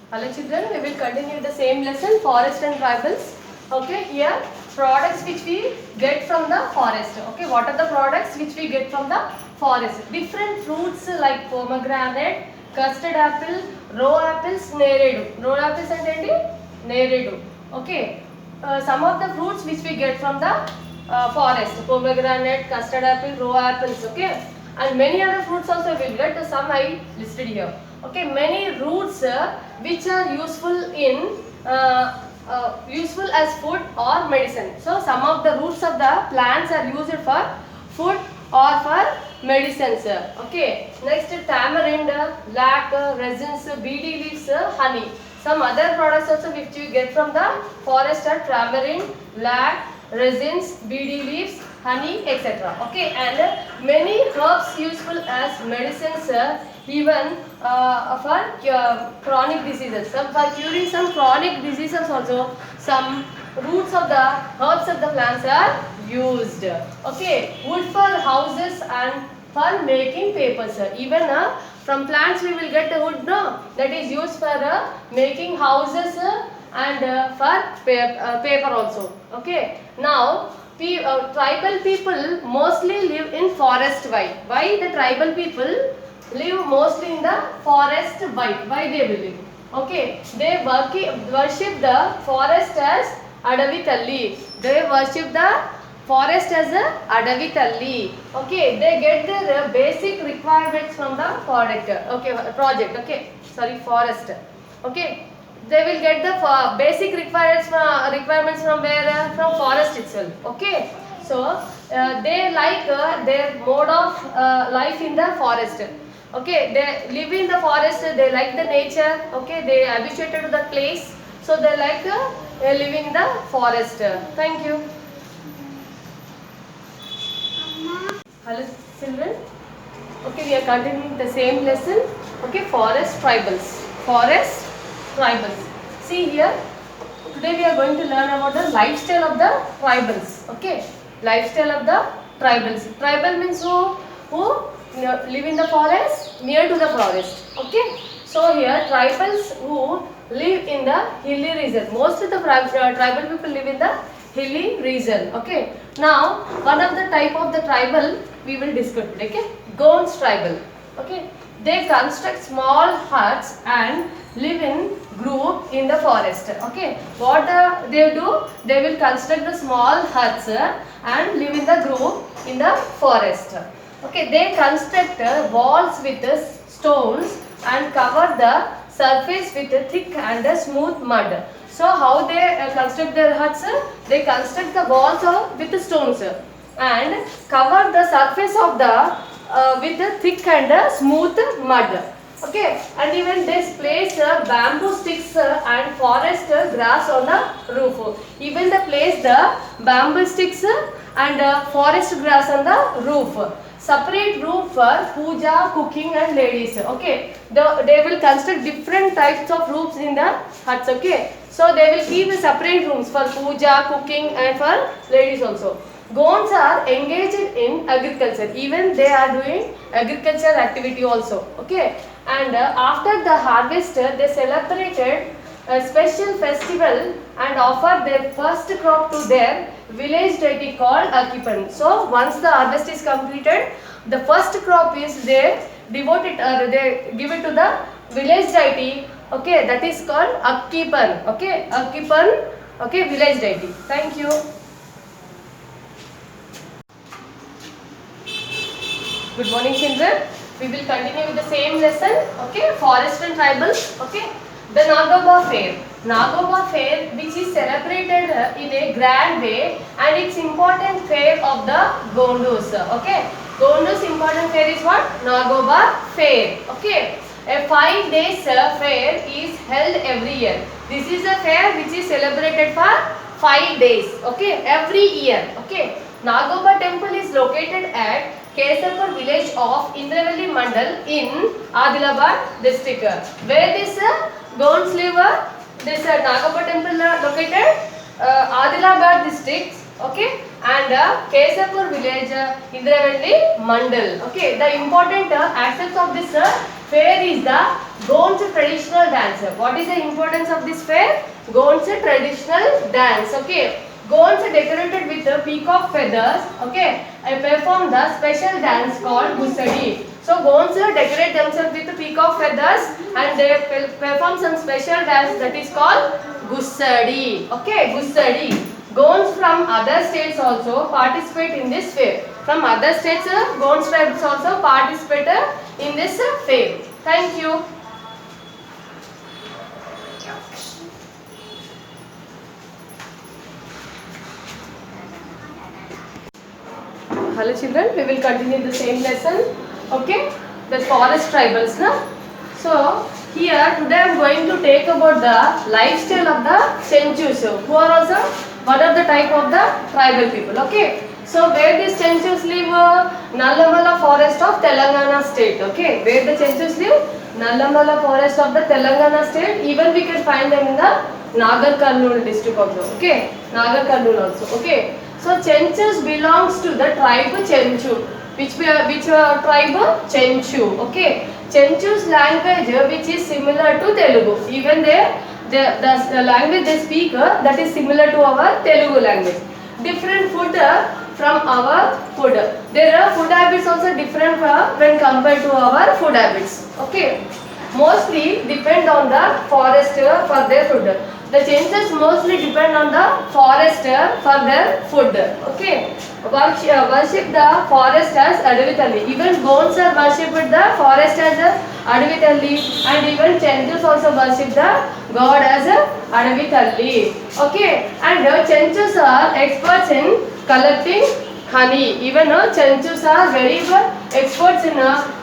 Hello children, we will continue the same lesson, forest and tribals. Okay, here products which we get from the forest. Okay, what are the products which we get from the forest? Different fruits like pomegranate, custard apple, raw apples, neredu. Raw apples and neredu. Okay, some of the fruits which we get from the forest, pomegranate, custard apple, raw apples. Okay, and many other fruits also we will get. Some I listed here. Okay, many roots which are useful as food or medicine. So some of the roots of the plants are used for food or for medicines. Okay, next tamarind, lac, resins, BD leaves, honey. Some other products also which we get from the forest are tamarind, lac, resins, BD leaves, honey, etc. Okay, and many herbs useful as medicines, even for chronic diseases. Some for curing some chronic diseases also. Some roots of the herbs of the plants are used. Okay, wood for houses and for making papers. Even from plants we will get the wood, no, that is used for making houses and for paper also. Okay, now tribal people mostly live in forest. Why the tribal people live mostly in the forest? Why they will live? Okay, they worship the forest as Adavi Talli. They worship the forest as a Adavi Talli. Okay, they get their basic requirements from the project. Okay, sorry, forest. Okay, they will get the basic requirements from where? From forest itself. Okay, so they like their mode of life in the forest. Okay, they live in the forest, they like the nature. Okay, they habituated to the place, so they like living in the forest. Thank you. Hello children. Okay, we are continuing the same lesson. Okay, forest tribals. Forest tribals. See here, today we are going to learn about the lifestyle of the tribals. Okay, lifestyle of the tribals. Tribal means who live in the forest, near to the forest. Okay, so here tribals who live in the hilly region. Most of the tribal people live in the hilly region. Okay, now one of the type of the tribal we will discuss today. Okay, Gonds tribal. Okay, they construct small huts and live in group in the forest. Okay, what they do? They will construct the small huts and live in the group in the forest. Okay, they construct walls with stones and cover the surface with thick and smooth mud. So how they construct their huts? They construct the walls with stones and cover the surface of the with the thick and smooth mud. Okay, and even they place bamboo sticks and forest grass on the roof. Even they place the bamboo sticks and forest grass on the roof. Separate room for puja, cooking and ladies. Okay, they will construct different types of rooms in the huts. Okay, so they will keep separate rooms for puja, cooking and for ladies also. Gonds are engaged in agriculture. Even they are doing agriculture activity also. Okay, and after the harvest they celebrated a special festival and offer their first crop to their village deity called Akipan. So once the harvest is completed, the first crop is they devote it or they give it to the village deity. Okay, that is called Akipan. Okay, Akipan. Okay, village deity. Thank you. Good morning children. We will continue with the same lesson. Okay, forest and tribals. Okay, the Nagoba fair. Nagoba fair, which is celebrated in a grand way, and it's important fair of the Gondus. Okay, Gondus important fair is what? Nagoba fair. Okay, a 5 days fair is held every year. This is a fair which is celebrated for 5 days. Okay, every year. Okay, Nagoba temple is located at Kesapur village of Indravalli Mandal in Adilabad district. Where this Gonds live? This Nagoba temple located Adilabad district. Okay, and Kesapur village Indravalli Mandal. Okay, the important aspects of this Fair is the Gonds traditional dance. What is the importance of this fair? Gonds traditional dance. Okay. Gonds decorated with the peacock feathers. Okay. And perform the special dance called Gusadi. So Gonds decorate themselves with the peacock feathers and they perform some special dance that is called Gusadi. Okay. Gusadi. Gonds from other states also participate in this fair. From other states, Gonds tribes also participate in this fair. Thank you. Hello children, we will continue the same lesson. Okay, the forest tribals. Na? So here today I am going to take about the lifestyle of the Chenchus, who are also one of the type of the tribal people. Okay. So where these Chenchus live? Nallamala forest of Telangana state. Okay, where the Chenchus live? Nallamala forest of the Telangana state. Even we can find them in the Nagar Karnool district also. Okay, Nagar Karnool also. Okay. So Chenchus belongs to the tribe Chenchu. Which tribe? Chenchu. Okay. Chenchu's language which is similar to Telugu. Even the language they speak that is similar to our Telugu language. Different food from our food. Their food habits also different when compared to our food habits. Okay. Mostly depend on the forest for their food. The Chenchus mostly depend on the forest for their food. Okay. Worship the forest as Adavitalli. Even Gonds are worshipped the forest as Adavitalli, and even Chenchus also worship the god as Adavitalli. Okay. And Chenchus are experts in collecting honey. Even Chenchus are very good experts in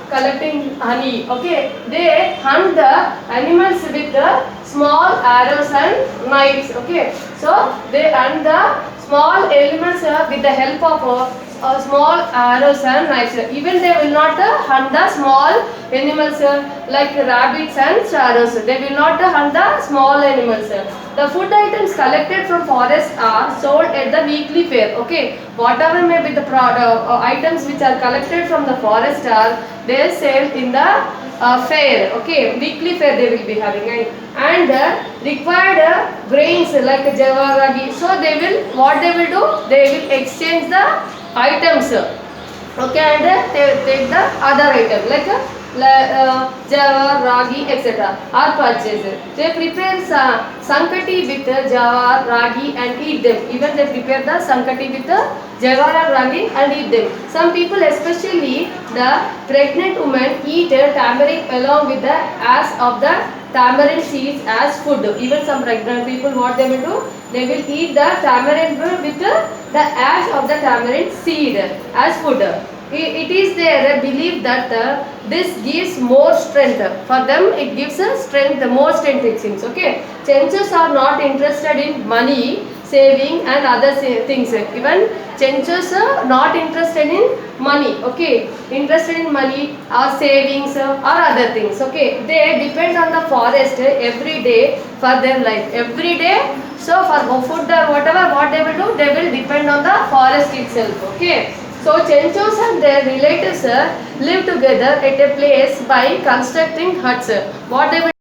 collecting honey. Okay. They hunt the animals with the small arrows and knives. Okay. So they hunt the small animals with the help of small arrows and knives. Even they will not hunt the small animals like rabbits and sparrows. They will not hunt the small animals. The food items collected from forest are sold at the weekly fair. Okay, whatever may be the items which are collected from the forest are they sell in the fair. Okay, weekly fair they will be having, and required grains like jawar, ragi. So they will what they will do? They will exchange the items. Okay, and they take the other item like jawar, ragi, etc. are purchased. They prepare sankati with jawar, ragi and eat them. Even they prepare the sankati with jawar or ragi and eat them. Some people, especially the pregnant women, eat tamarind along with the ash of the tamarind seeds as food. Even some pregnant people, what they will do? They will eat the tamarind with the ash of the tamarind seed as food. It is their belief that this gives more strength. For them, it gives strength, more strength it seems. Okay. Chenchus are not interested in money, saving and other things. Even Chenchus are not interested in money. Okay. Interested in money or savings or other things. Okay. They depend on the forest every day for their life. Every day. So for food or whatever, what they will do, they will depend on the forest itself. Okay. So Chenchus and their relatives live together at a place by constructing huts. What they will